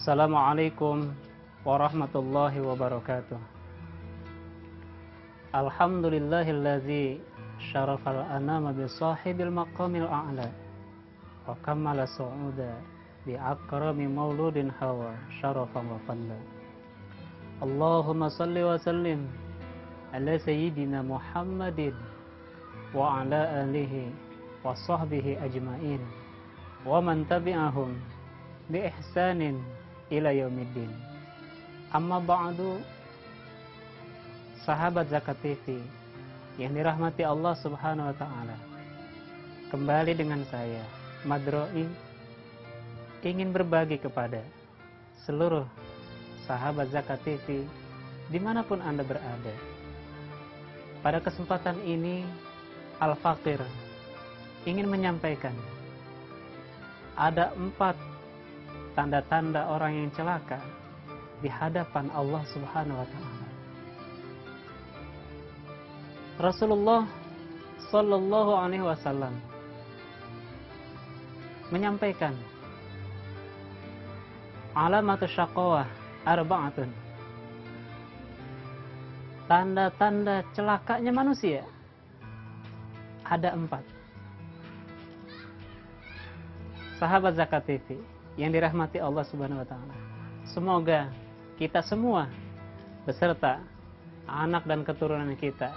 Assalamualaikum warahmatullahi wabarakatuh. Alhamdulillahillazi syarafal anama bi sahibil maqamil a'la wa kammala su'uda bi akrami mauludin hawa syarafan wa fadla. Allahumma salli wa sallim ala sayyidina Muhammadin wa ala alihi wa sahbihi ajmain wa man tabi'ahum bi ihsanin ila yaumiddin. Amma ba'du, sahabat Zakat TV yang dirahmati Allah Subhanahu wa taala. Kembali dengan saya, Madroi, ingin berbagi kepada seluruh sahabat Zakat TV dimanapun Anda berada. Pada kesempatan ini, Al-Fakir ingin menyampaikan ada 4 tanda-tanda orang yang celaka di hadapan Allah Subhanahu wa taala. Rasulullah sallallahu alaihi wasallam menyampaikan alamatu syaqawah arba'atun. Tanda-tanda celakanya manusia ada 4. Sahabat Zakat TV yang dirahmati Allah Subhanahu wa taala, semoga kita semua beserta anak dan keturunan kita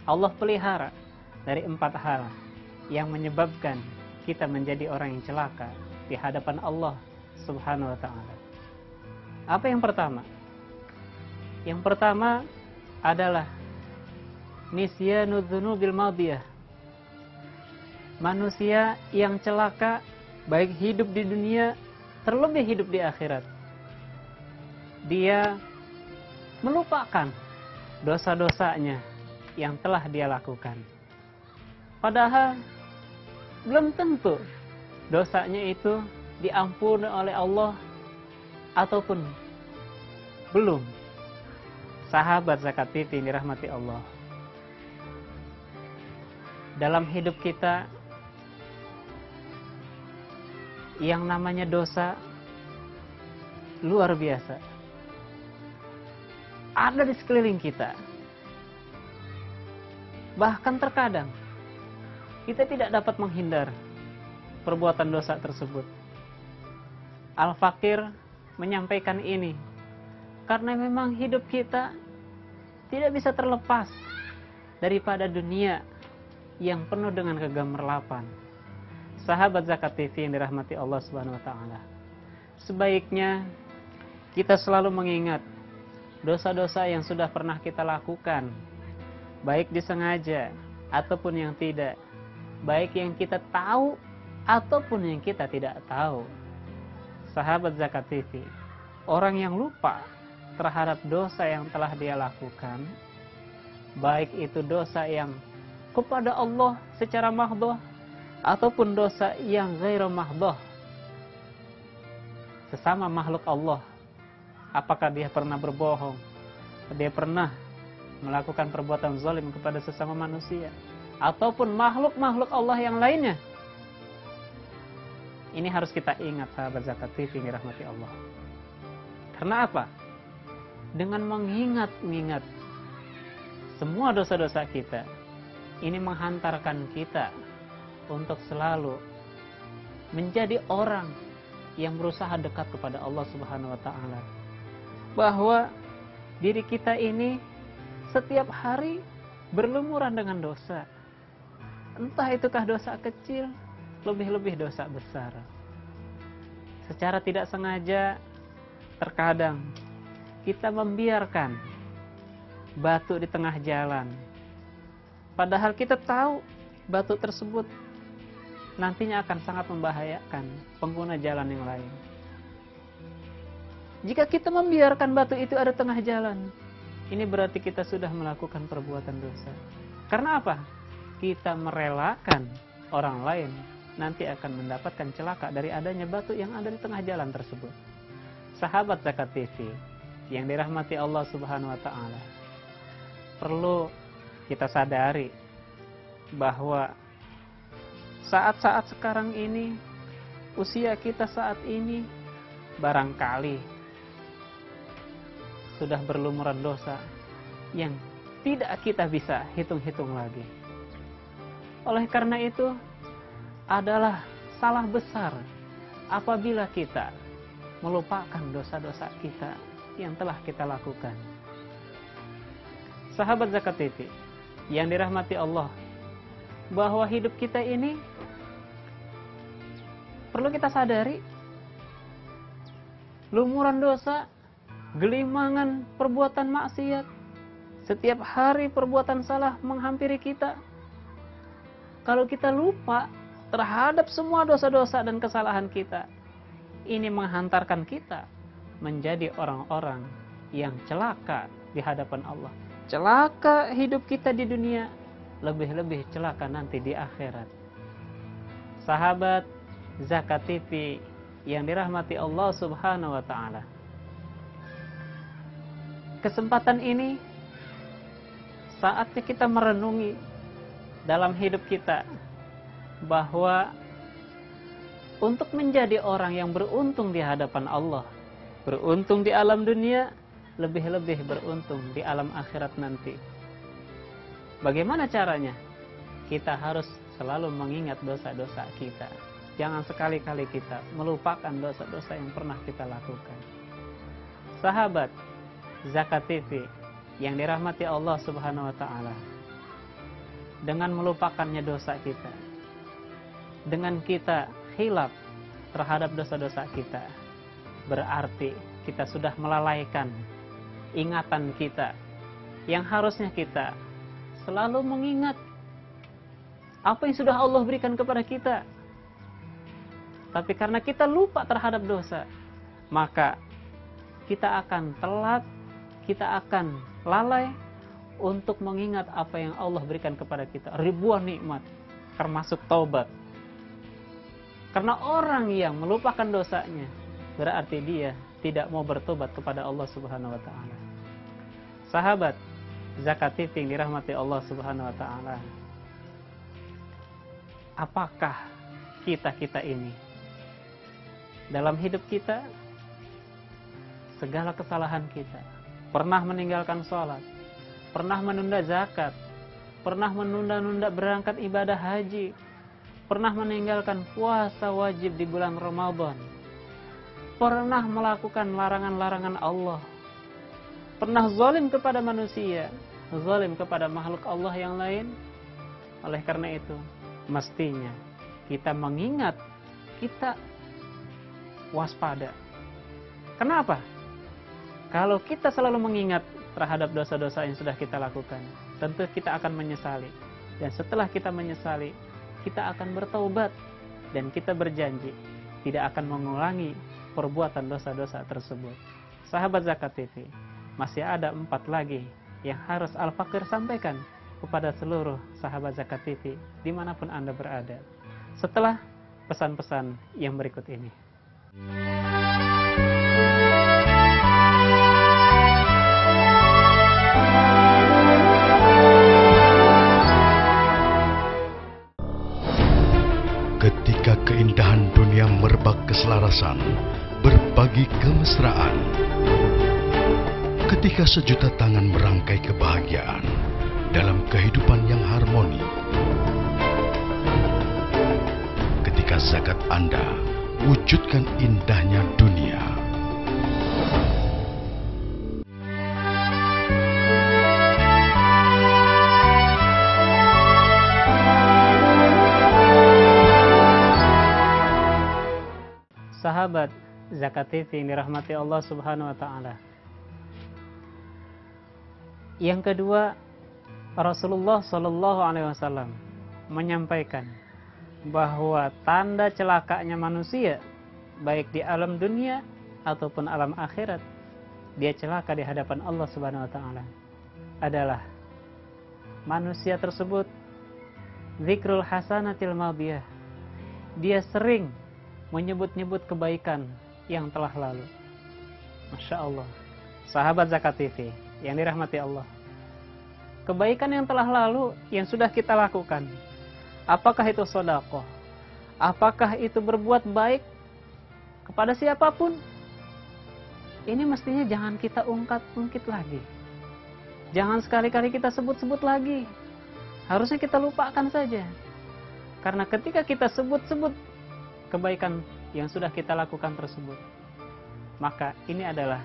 Allah pelihara dari 4 hal yang menyebabkan kita menjadi orang yang celaka di hadapan Allah Subhanahu wa taala. Apa yang pertama? Yang pertama adalah nisyanu dzunubil madiyah. Manusia yang celaka baik hidup di dunia terlebih hidup di akhirat. Dia melupakan dosa-dosanya yang telah dia lakukan. Padahal belum tentu dosanya itu diampuni oleh Allah ataupun belum. Sahabat Zakat TV yang dirahmati Allah, dalam hidup kita yang namanya dosa luar biasa ada di sekeliling kita. Bahkan terkadang kita tidak dapat menghindar perbuatan dosa tersebut. Al-Fakir menyampaikan ini karena memang hidup kita tidak bisa terlepas daripada dunia yang penuh dengan kegemerlapan. Sahabat Zakat TV yang dirahmati Allah Subhanahu wa taala, sebaiknya kita selalu mengingat dosa-dosa yang sudah pernah kita lakukan, baik disengaja ataupun yang tidak, baik yang kita tahu ataupun yang kita tidak tahu. Sahabat Zakat TV, orang yang lupa terhadap dosa yang telah dia lakukan, baik itu dosa yang kepada Allah secara mahdhah ataupun dosa yang ghairu mahdhah, sesama makhluk Allah. Apakah dia pernah berbohong, dia pernah melakukan perbuatan zalim kepada sesama manusia, ataupun makhluk-makhluk Allah yang lainnya. Ini harus kita ingat, sahabat Zakat TV yang dirahmati Allah. Karena apa? Dengan mengingat-ingat semua dosa-dosa kita, ini menghantarkan kita untuk selalu menjadi orang yang berusaha dekat kepada Allah Subhanahu wa taala. Bahwa diri kita ini setiap hari berlumuran dengan dosa. Entah itukah dosa kecil, lebih-lebih dosa besar. Secara tidak sengaja terkadang kita membiarkan batu di tengah jalan. Padahal kita tahu batu tersebut nantinya akan sangat membahayakan pengguna jalan yang lain. Jika kita membiarkan batu itu ada tengah jalan, ini berarti kita sudah melakukan perbuatan dosa. Karena apa? Kita merelakan orang lain nanti akan mendapatkan celaka dari adanya batu yang ada di tengah jalan tersebut. Sahabat Zakat TV yang dirahmati Allah Subhanahu wa taala, perlu kita sadari bahwa saat-saat sekarang ini, usia kita saat ini barangkali sudah berlumuran dosa yang tidak kita bisa hitung-hitung lagi. Oleh karena itu, adalah salah besar apabila kita melupakan dosa-dosa kita yang telah kita lakukan. Sahabat Zakat TV yang dirahmati Allah, bahwa hidup kita ini perlu kita sadari, lumuran dosa, gelimangan perbuatan maksiat, setiap hari perbuatan salah menghampiri kita. Kalau kita lupa terhadap semua dosa-dosa dan kesalahan kita, ini menghantarkan kita menjadi orang-orang yang celaka di hadapan Allah. Celaka hidup kita di dunia, lebih-lebih celaka nanti di akhirat. Sahabat Zakat TV yang dirahmati Allah Subhanahu wa Ta'ala, kesempatan ini saatnya kita merenungi dalam hidup kita bahwa untuk menjadi orang yang beruntung di hadapan Allah, beruntung di alam dunia, lebih-lebih beruntung di alam akhirat nanti. Bagaimana caranya? Kita harus selalu mengingat dosa-dosa kita. Jangan sekali-kali kita melupakan dosa-dosa yang pernah kita lakukan. Sahabat Zakat TV yang dirahmati Allah Subhanahu wa Ta'ala, dengan melupakannya dosa kita, dengan kita khilaf terhadap dosa-dosa kita, berarti kita sudah melalaikan ingatan kita yang harusnya kita selalu mengingat apa yang sudah Allah berikan kepada kita. Tapi karena kita lupa terhadap dosa, maka kita akan telat, kita akan lalai untuk mengingat apa yang Allah berikan kepada kita. Ribuan nikmat, termasuk taubat. Karena orang yang melupakan dosanya, berarti dia tidak mau bertobat kepada Allah Subhanahu wa Ta'ala. Sahabat Zakat TV yang dirahmati Allah Subhanahu wa Ta'ala, apakah kita ini dalam hidup kita, segala kesalahan kita, pernah meninggalkan sholat, pernah menunda zakat, pernah menunda-nunda berangkat ibadah haji, pernah meninggalkan puasa wajib di bulan Ramadan, pernah melakukan larangan-larangan Allah, pernah zalim kepada manusia, zalim kepada makhluk Allah yang lain. Oleh karena itu, mestinya kita mengingat, kita waspada. Kenapa? Kalau kita selalu mengingat terhadap dosa-dosa yang sudah kita lakukan, tentu kita akan menyesali. Dan setelah kita menyesali, kita akan bertaubat. Dan kita berjanji tidak akan mengulangi perbuatan dosa-dosa tersebut. Sahabat Zakat TV, masih ada 4 lagi yang harus Al-Fakir sampaikan kepada seluruh sahabat Zakat TV dimanapun Anda berada, setelah pesan-pesan yang berikut ini. Ketika keindahan dunia merebak keselarasan, berbagi kemesraan. Ketika sejuta tangan merangkai kebahagiaan dalam kehidupan yang harmoni. Ketika zakat Anda wujudkan indahnya dunia. Sahabat Zakat TV yang dirahmati Allah Subhanahu wa Ta'ala, yang kedua, Rasulullah Shallallahu Alaihi Wasallam menyampaikan bahwa tanda celakanya manusia, baik di alam dunia ataupun alam akhirat, dia celaka di hadapan Allah Subhanahu wa Ta'ala, adalah manusia tersebut zikrul hasanatil madiyah, dia sering menyebut-nyebut kebaikan yang telah lalu. Masya Allah, sahabat Zakat TV yang dirahmati Allah, kebaikan yang telah lalu yang sudah kita lakukan, apakah itu sedekah, apakah itu berbuat baik kepada siapapun, ini mestinya jangan kita ungkit lagi. Jangan sekali-kali kita sebut-sebut lagi. Harusnya kita lupakan saja. Karena ketika kita sebut-sebut kebaikan yang sudah kita lakukan tersebut, maka ini adalah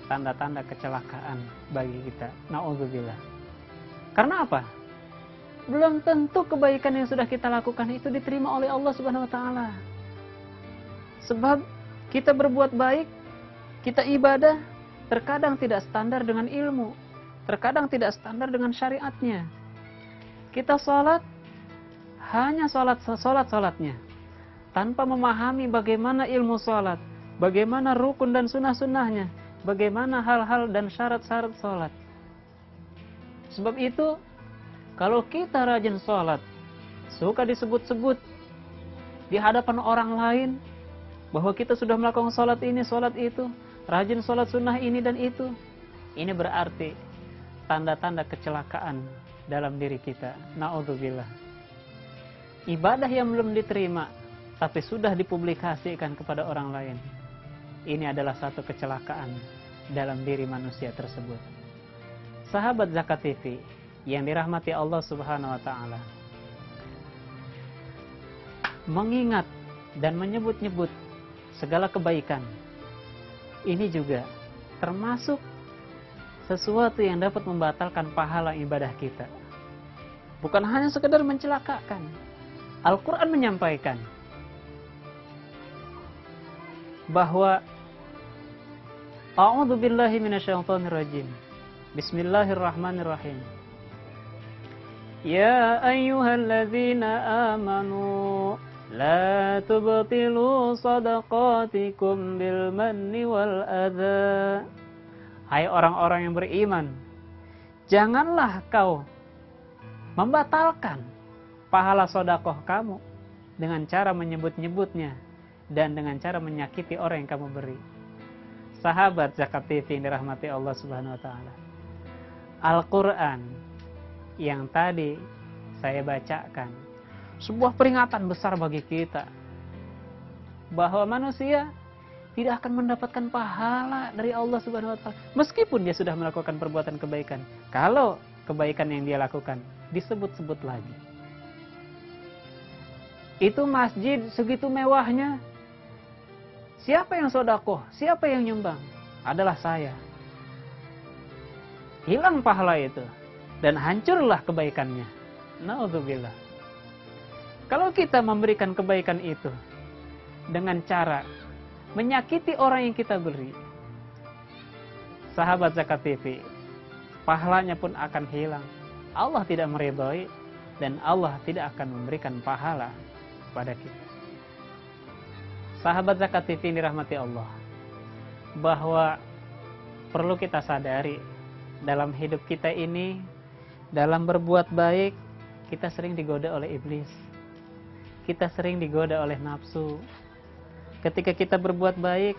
tanda-tanda kecelakaan bagi kita. Na'udzubillah. Karena apa? Belum tentu kebaikan yang sudah kita lakukan itu diterima oleh Allah Subhanahu wa taala. Sebab kita berbuat baik, kita ibadah, terkadang tidak standar dengan ilmu, terkadang tidak standar dengan syariatnya. Kita sholat, hanya sholat-sholatnya, tanpa memahami bagaimana ilmu sholat, bagaimana rukun dan sunnah-sunnahnya, bagaimana hal-hal dan syarat-syarat sholat. Sebab itu, kalau kita rajin sholat, suka disebut-sebut di hadapan orang lain, bahwa kita sudah melakukan sholat ini, sholat itu, rajin sholat sunnah ini dan itu, ini berarti tanda-tanda kecelakaan dalam diri kita. Na'udzubillah. Ibadah yang belum diterima, tapi sudah dipublikasikan kepada orang lain, ini adalah satu kecelakaan dalam diri manusia tersebut. Sahabat Zakat TV yang dirahmati Allah Subhanahu wa taala, mengingat dan menyebut-nyebut segala kebaikan, ini juga termasuk sesuatu yang dapat membatalkan pahala ibadah kita. Bukan hanya sekedar mencelakakan. Al-Quran menyampaikan bahwa A'udzu billahi minasyaitonir rajim. Bismillahirrahmanirrahim. Ya ayyuhalladzina amanu la tubtilu sadaqatikum bil manni wal adza. Hai orang-orang yang beriman, janganlah kau membatalkan pahala sedekah kamu dengan cara menyebut-nyebutnya dan dengan cara menyakiti orang yang kamu beri. Sahabat Zakat TV yang dirahmati Allah Subhanahu wa taala. Al-Qur'an yang tadi saya bacakan sebuah peringatan besar bagi kita bahwa manusia tidak akan mendapatkan pahala dari Allah Subhanahu wa taala meskipun dia sudah melakukan perbuatan kebaikan, kalau kebaikan yang dia lakukan disebut-sebut lagi. Itu masjid segitu mewahnya, siapa yang sedekah, siapa yang nyumbang? Adalah saya. Hilang pahala itu dan hancurlah kebaikannya. Na'udzubillah. Kalau kita memberikan kebaikan itu dengan cara menyakiti orang yang kita beri, sahabat Zakat TV, pahalanya pun akan hilang. Allah tidak meridhai dan Allah tidak akan memberikan pahala pada kita. Sahabat Zakat TV yang dirahmati Allah, bahwa perlu kita sadari dalam hidup kita ini, dalam berbuat baik, kita sering digoda oleh iblis. Kita sering digoda oleh nafsu. Ketika kita berbuat baik,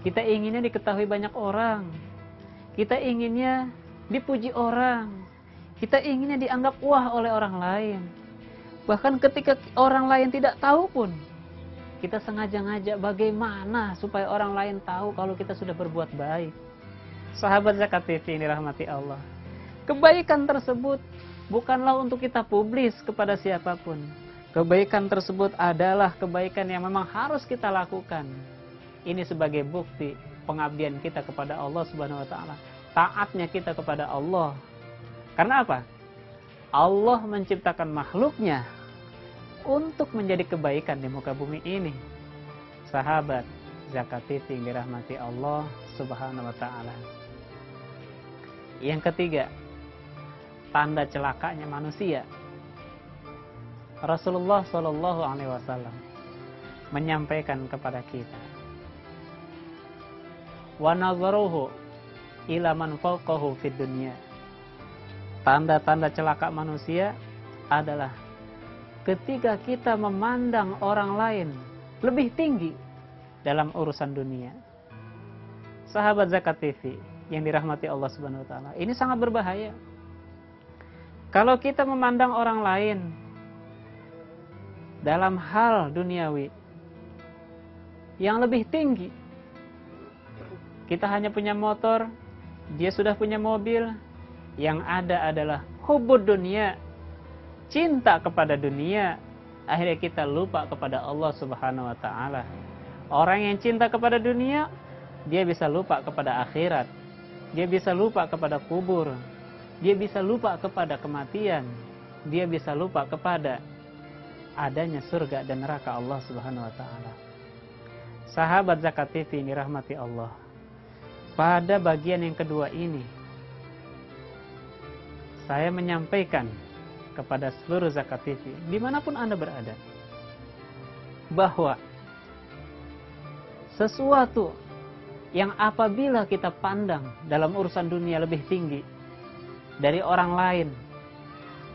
kita inginnya diketahui banyak orang. Kita inginnya dipuji orang. Kita inginnya dianggap wah oleh orang lain. Bahkan ketika orang lain tidak tahu pun, kita sengaja-ngajak bagaimana supaya orang lain tahu kalau kita sudah berbuat baik. Sahabat Zakat TV yang dirahmati Allah, kebaikan tersebut bukanlah untuk kita publis kepada siapapun. Kebaikan tersebut adalah kebaikan yang memang harus kita lakukan. Ini sebagai bukti pengabdian kita kepada Allah Subhanahu wa taala, taatnya kita kepada Allah. Karena apa? Allah menciptakan makhluknya untuk menjadi kebaikan di muka bumi ini. Sahabat Zakat TV yang dirahmati Allah Subhanahu wa taala. Yang ketiga, tanda celakanya manusia. Rasulullah Shallallahu alaihi wasallam menyampaikan kepada kita, wa nazaruhu ila man fawqahu fid dunya. Tanda-tanda celaka manusia adalah ketika kita memandang orang lain lebih tinggi dalam urusan dunia. Sahabat Zakat TV yang dirahmati Allah Subhanahu wa taala, ini sangat berbahaya. Kalau kita memandang orang lain dalam hal duniawi yang lebih tinggi, Kita hanya punya motor, dia sudah punya mobil. Yang ada adalah hubud dunia, cinta kepada dunia. Akhirnya kita lupa kepada Allah Subhanahu wa ta'ala. Orang yang cinta kepada dunia, dia bisa lupa kepada akhirat. Dia bisa lupa kepada kubur. Dia bisa lupa kepada kematian. Dia bisa lupa kepada adanya surga dan neraka Allah Subhanahu wa ta'ala. Sahabat Zakat TV ini rahmati Allah. Pada bagian yang kedua ini, saya menyampaikan kepada seluruh Zakat TV, dimanapun Anda berada, bahwa sesuatu yang apabila kita pandang dalam urusan dunia lebih tinggi dari orang lain,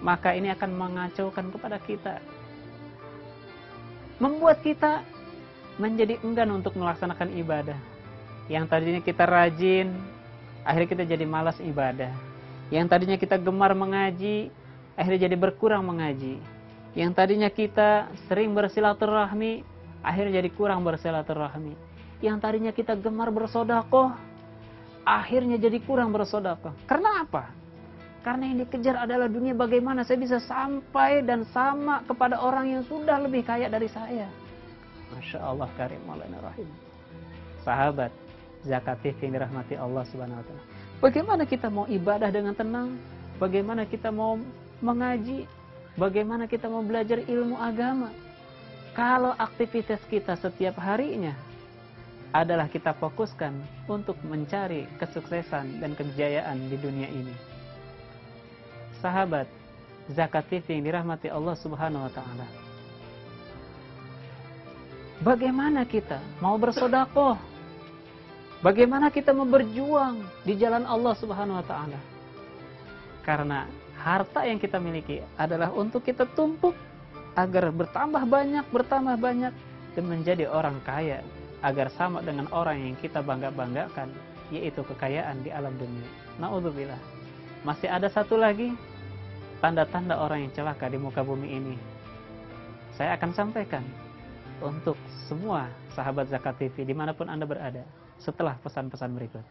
maka ini akan mengacaukan kepada kita, membuat kita menjadi enggan untuk melaksanakan ibadah. Yang tadinya kita rajin, akhirnya kita jadi malas ibadah. Yang tadinya kita gemar mengaji, akhirnya jadi berkurang mengaji. Yang tadinya kita sering bersilaturahmi, akhirnya jadi kurang bersilaturahmi. Yang tadinya kita gemar bersedekah, akhirnya jadi kurang bersedekah. Karena apa? Karena yang dikejar adalah dunia, bagaimana saya bisa sampai dan sama kepada orang yang sudah lebih kaya dari saya. Masya Allah karim Maulana Rahim. Sahabat Zakat TV yang dirahmati Allah Subhanahu wa ta'ala. Bagaimana kita mau ibadah dengan tenang? Bagaimana kita mau mengaji? Bagaimana kita mau belajar ilmu agama? Kalau aktivitas kita setiap harinya adalah kita fokuskan untuk mencari kesuksesan dan kejayaan di dunia ini. Sahabat Zakat TV yang dirahmati Allah Subhanahu wa ta'ala. Bagaimana kita mau bersedekah? Bagaimana kita mau berjuang di jalan Allah Subhanahu wa ta'ala? Karena harta yang kita miliki adalah untuk kita tumpuk agar bertambah banyak dan menjadi orang kaya, agar sama dengan orang yang kita bangga-banggakan, yaitu kekayaan di alam dunia. Na'udzubillah. Masih ada satu lagi tanda-tanda orang yang celaka di muka bumi ini. Saya akan sampaikan untuk semua sahabat Zakat TV dimanapun Anda berada, setelah pesan-pesan berikut.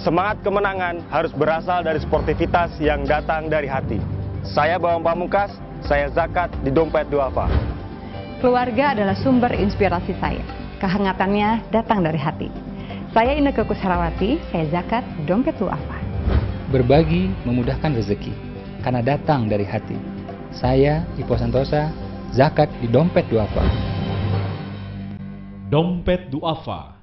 Semangat kemenangan harus berasal dari sportivitas yang datang dari hati. Saya Bawang Pamungkas, saya zakat di Dompet Duafa. Keluarga adalah sumber inspirasi saya. Kehangatannya datang dari hati. Saya Inneke Kusharawati, saya zakat Dompet Duafa. Berbagi memudahkan rezeki, karena datang dari hati. Saya Ipo Santosa, zakat di Dompet Duafa. Dompet Duafa.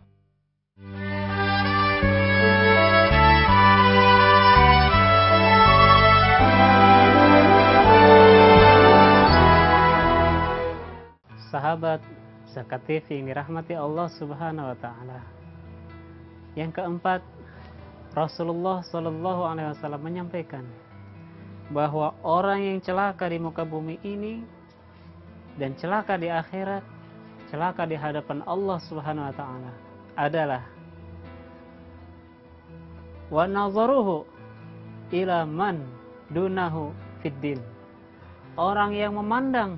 Sahabat Zakat TV yang dirahmati Allah Subhanahu wa ta'ala. Yang keempat, Rasulullah SAW menyampaikan bahwa orang yang celaka di muka bumi ini dan celaka di akhirat, celaka di hadapan Allah Subhanahu wa ta'ala adalah wa nazaruhu ila man dunahu fiddin. Orang yang memandang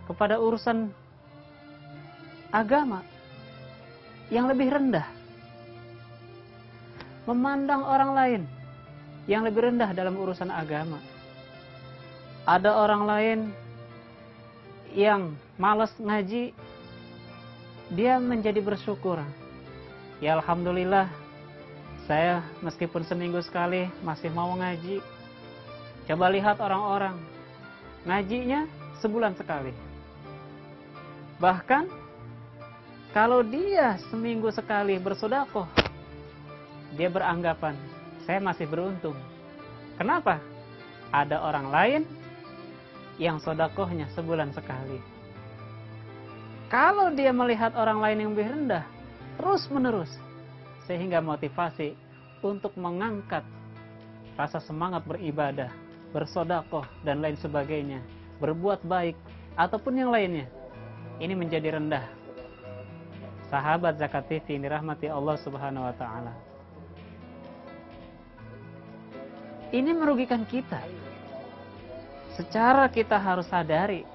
kepada urusan agama yang lebih rendah, memandang orang lain yang lebih rendah dalam urusan agama. Ada orang lain yang malas ngaji, dia menjadi bersyukur. Ya alhamdulillah, saya meskipun seminggu sekali masih mau ngaji. Coba lihat orang-orang ngajinya sebulan sekali. Bahkan kalau dia seminggu sekali bersedekah, dia beranggapan, saya masih beruntung. Kenapa? Ada orang lain yang sedekahnya sebulan sekali. Kalau dia melihat orang lain yang lebih rendah, terus menerus, sehingga motivasi untuk mengangkat rasa semangat beribadah, bersedekah dan lain sebagainya, berbuat baik ataupun yang lainnya, ini menjadi rendah. Sahabat Zakat TV yang dirahmati Allah Subhanahu wa ta'ala. ini merugikan kita. Secara kita harus sadari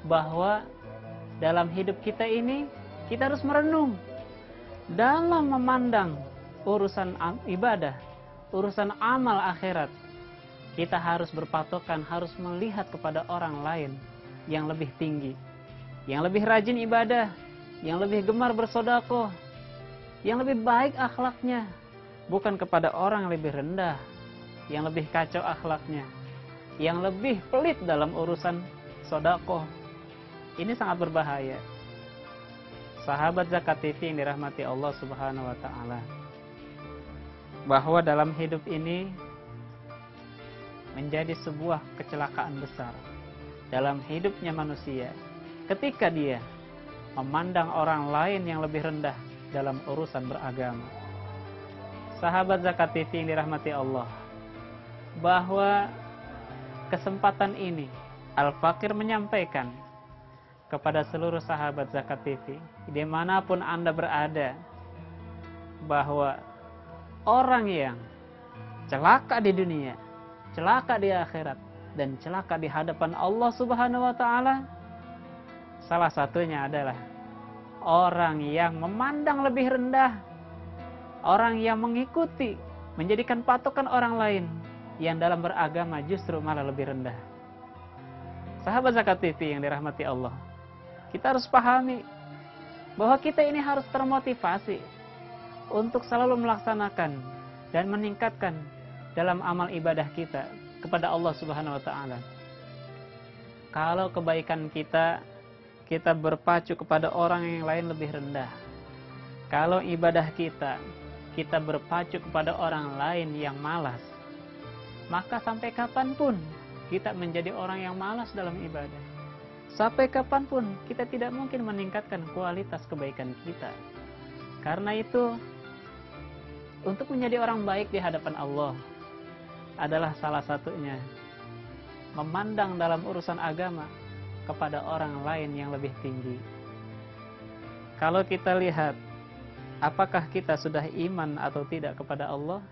bahwa dalam hidup kita ini kita harus merenung dalam memandang urusan ibadah, urusan amal akhirat. Kita harus berpatokan, harus melihat kepada orang lain yang lebih tinggi, yang lebih rajin ibadah, yang lebih gemar bersedekah, yang lebih baik akhlaknya, bukan kepada orang yang lebih rendah, yang lebih kacau akhlaknya, yang lebih pelit dalam urusan sedekah. Ini sangat berbahaya. Sahabat Zakat TV yang dirahmati Allah Subhanahu wa taala, bahwa dalam hidup ini menjadi sebuah kecelakaan besar dalam hidupnya manusia ketika dia memandang orang lain yang lebih rendah dalam urusan beragama. Sahabat Zakat TV yang dirahmati Allah, bahwa kesempatan ini Al-Fakir menyampaikan kepada seluruh sahabat Zakat TV dimanapun Anda berada, bahwa orang yang celaka di dunia, celaka di akhirat, dan celaka di hadapan Allah Subhanahu wa taala, salah satunya adalah orang yang memandang lebih rendah, orang yang mengikuti, menjadikan patokan orang lain yang dalam beragama justru malah lebih rendah. Sahabat Zakat TV yang dirahmati Allah, kita harus pahami bahwa kita ini harus termotivasi untuk selalu melaksanakan dan meningkatkan dalam amal ibadah kita kepada Allah Subhanahu wa taala. Kalau kebaikan kita berpacu kepada orang yang lain lebih rendah. Kalau ibadah kita berpacu kepada orang lain yang malas, maka sampai kapanpun kita menjadi orang yang malas dalam ibadah. Sampai kapanpun kita tidak mungkin meningkatkan kualitas kebaikan kita. Karena itu, untuk menjadi orang baik di hadapan Allah adalah salah satunya memandang dalam urusan agama kepada orang lain yang lebih tinggi. Kalau kita lihat apakah kita sudah iman atau tidak kepada Allah,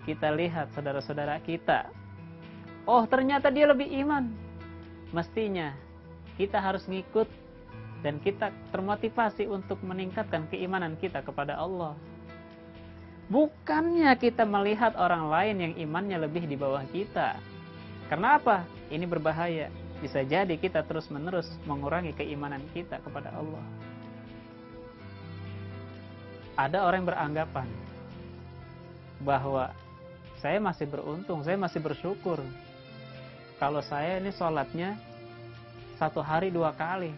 kita lihat saudara-saudara kita, oh ternyata dia lebih iman, mestinya kita harus ngikut dan kita termotivasi untuk meningkatkan keimanan kita kepada Allah. Bukannya kita melihat orang lain yang imannya lebih di bawah kita. Karena apa? Ini berbahaya. Bisa jadi kita terus-menerus mengurangi keimanan kita kepada Allah. Ada orang yang beranggapan bahwa saya masih beruntung, saya masih bersyukur kalau saya ini sholatnya 1 hari 2 kali.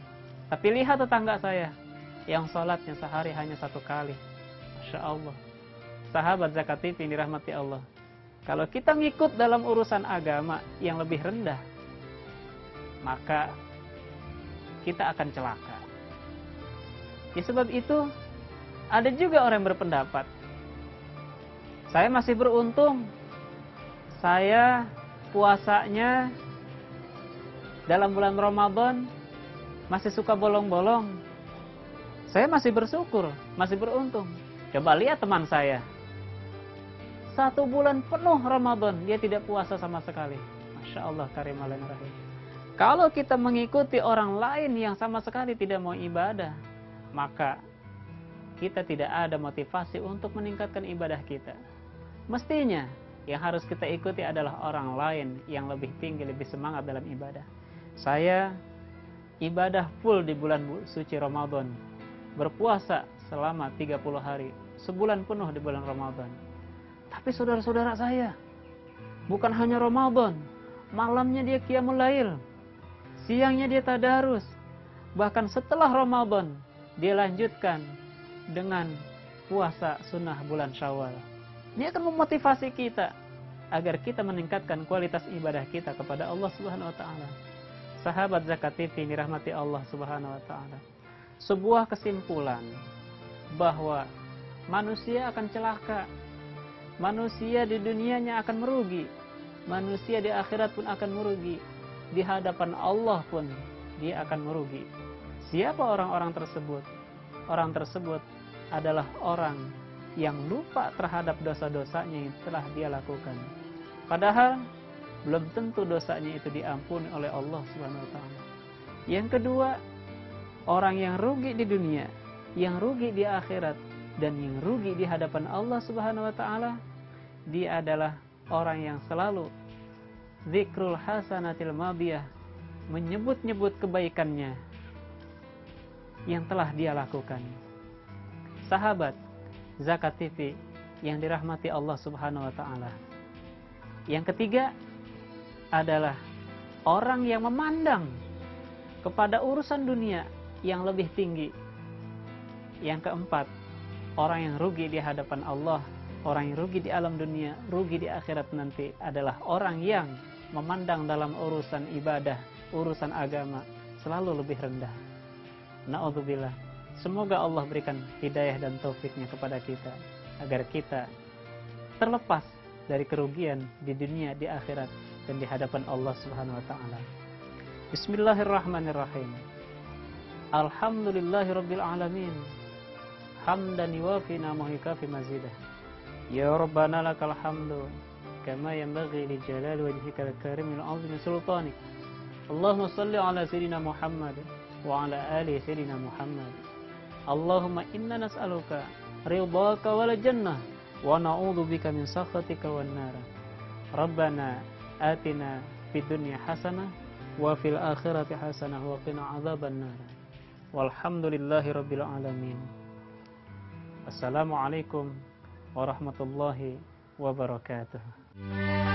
Tapi lihat tetangga saya yang sholatnya sehari hanya 1 kali. Masya Allah. Sahabat Zakat TV yang dirahmati Allah, kalau kita ngikut dalam urusan agama yang lebih rendah, maka kita akan celaka. Ya sebab itu, ada juga orang yang berpendapat, saya masih beruntung, saya puasanya dalam bulan Ramadan masih suka bolong-bolong, saya masih bersyukur, masih beruntung. Coba lihat teman saya, 1 bulan penuh Ramadan dia tidak puasa sama sekali. Masya Allah, karim alaina rahim. Kalau kita mengikuti orang lain yang sama sekali tidak mau ibadah, maka kita tidak ada motivasi untuk meningkatkan ibadah kita. Mestinya yang harus kita ikuti adalah orang lain yang lebih tinggi, lebih semangat dalam ibadah. Saya ibadah full di bulan suci Ramadan, berpuasa selama 30 hari, sebulan penuh di bulan Ramadan. Tapi saudara-saudara saya, bukan hanya Ramadan, malamnya dia qiyamul lail, siangnya dia tadarus, bahkan setelah Ramadan dia lanjutkan dengan puasa sunnah bulan Syawal. Ini akan memotivasi kita agar kita meningkatkan kualitas ibadah kita kepada Allah Subhanahu wa taala. Sahabat Zakat TV dirahmati Allah Subhanahu wa taala. Sebuah kesimpulan bahwa manusia akan celaka. Manusia di dunianya akan merugi. Manusia di akhirat pun akan merugi. Di hadapan Allah pun dia akan merugi. Siapa orang-orang tersebut? Orang tersebut adalah orang yang lupa terhadap dosa-dosanya yang telah dia lakukan. Padahal belum tentu dosanya itu diampuni oleh Allah Subhanahu wa taala. Yang kedua, orang yang rugi di dunia, yang rugi di akhirat, dan yang rugi di hadapan Allah Subhanahu wa taala, dia adalah orang yang selalu zikrul hasanatil madiyah, menyebut-nyebut kebaikannya yang telah dia lakukan. Sahabat Zakat TV yang dirahmati Allah Subhanahu wa taala. Yang ketiga adalah orang yang memandang kepada urusan dunia yang lebih tinggi. Yang keempat, orang yang rugi di hadapan Allah, orang yang rugi di alam dunia, rugi di akhirat nanti adalah orang yang memandang dalam urusan ibadah, urusan agama selalu lebih rendah. Na'udzubillah. Semoga Allah berikan hidayah dan taufiknya kepada kita agar kita terlepas dari kerugian di dunia, di akhirat, dan di hadapan Allah Subhanahu wa taala. Bismillahirrahmanirrahim. Alhamdulillahirabbil alamin. Hamdan yuwafi ni'amahu kafi mazidah. Ya Rabbana lakal hamdu kama yanbaghi li jalali wajhika al-karim min 'azimi sultanik. Allahumma shalli ala sayyidina Muhammad wa ala ali sayyidina Muhammad. Allahumma inna nas'aluka ridhaka wal jannah wa na'udzu bika min sakhatika wan nar. Rabbana atina fid dunya hasanah wa fil akhirati hasanah wa qina adzaban nar. Walhamdulillahirabbil alamin. Assalamualaikum warahmatullahi wabarakatuh.